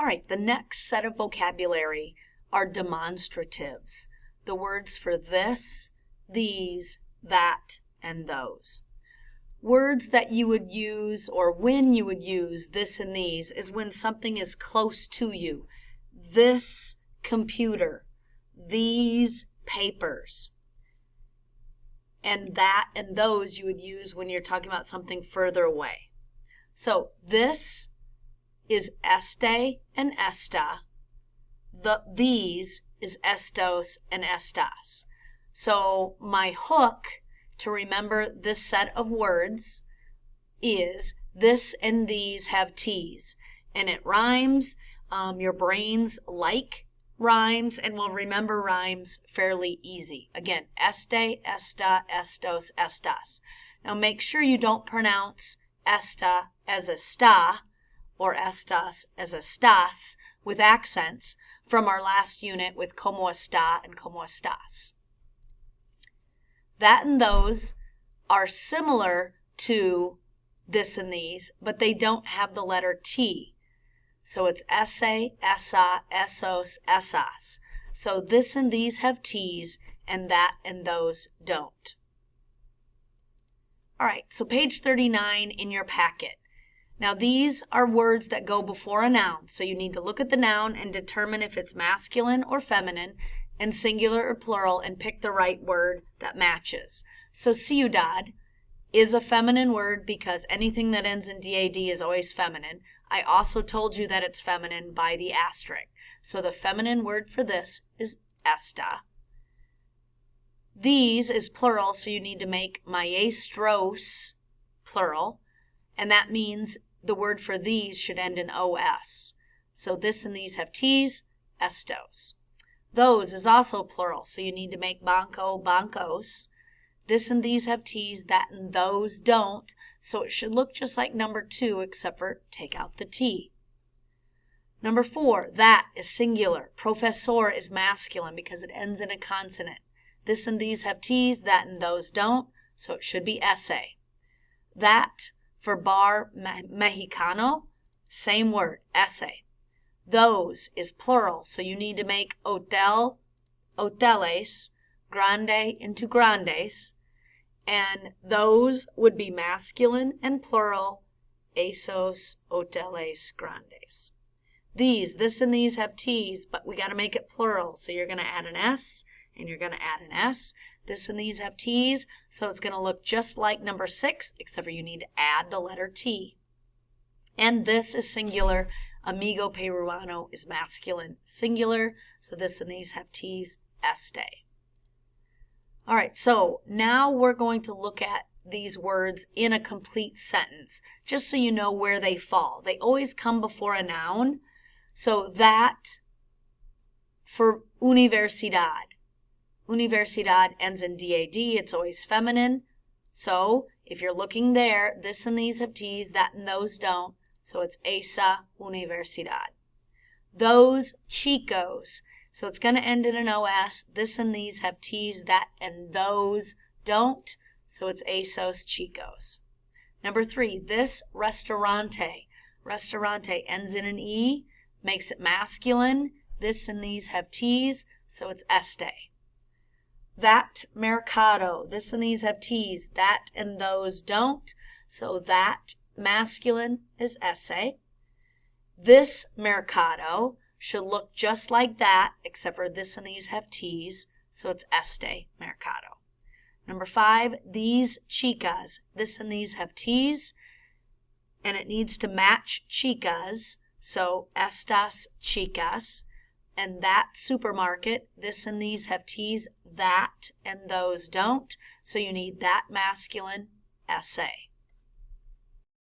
All right, the next set of vocabulary are demonstratives. The words for this, these, that, and those. Words that you would use, or when you would use this and these, is when something is close to you. This computer, these papers. And that and those you would use when you're talking about something further away. So this is este and esta. These is estos and estas. So my hook to remember this set of words is this and these have T's. And it rhymes. Your brains like rhymes and will remember rhymes fairly easy. Again, este, esta, estos, estas. Now make sure you don't pronounce esta as a sta or estas as a stas with accents from our last unit with como está and como estás. That and those are similar to this and these, but they don't have the letter T. So it's ese, esa, esos, esas. So this and these have T's, and that and those don't. All right, so page 39 in your packet. Now these are words that go before a noun, so you need to look at the noun and determine if it's masculine or feminine, and singular or plural, and pick the right word that matches. So ciudad is a feminine word because anything that ends in dad is always feminine. I also told you that it's feminine by the asterisk. So the feminine word for this is esta. These is plural, so you need to make maestros plural, and that means the word for these should end in os. So this and these have T's, estos. Those is also plural, so you need to make banco, bancos. This and these have T's, that and those don't, so it should look just like number 2 except for take out the T. Number 4, that is singular. Professor is masculine because it ends in a consonant. This and these have T's, that and those don't, so it should be ese. That for bar mexicano, same word, ese. Those is plural, so you need to make hotel, hoteles, grande into grandes, and those would be masculine and plural, esos, hoteles, grandes. This and these have T's, but we got to make it plural, so you're going to add an S, and you're going to add an S. This and these have T's, so it's going to look just like number 6, except for you need to add the letter T. And this is singular. Amigo peruano is masculine, singular, so this and these have T's, este. All right, so now we're going to look at these words in a complete sentence, just so you know where they fall. They always come before a noun. So that for universidad. Universidad ends in dad, it's always feminine. So if you're looking there, this and these have T's, that and those don't. So it's esa universidad. Those chicos. So it's going to end in an os. This and these have T's, that and those don't. So it's esos chicos. Number 3, this restaurante. Restaurante ends in an e, makes it masculine. This and these have T's, so it's este. That mercado. This and these have T's, that and those don't. So that masculine is ese. This mercado should look just like that, except for this and these have T's, so it's este mercado. Number 5, these chicas. This and these have T's, and it needs to match chicas, so estas chicas. And that supermarket, this and these have T's, that and those don't, so you need that masculine, ese.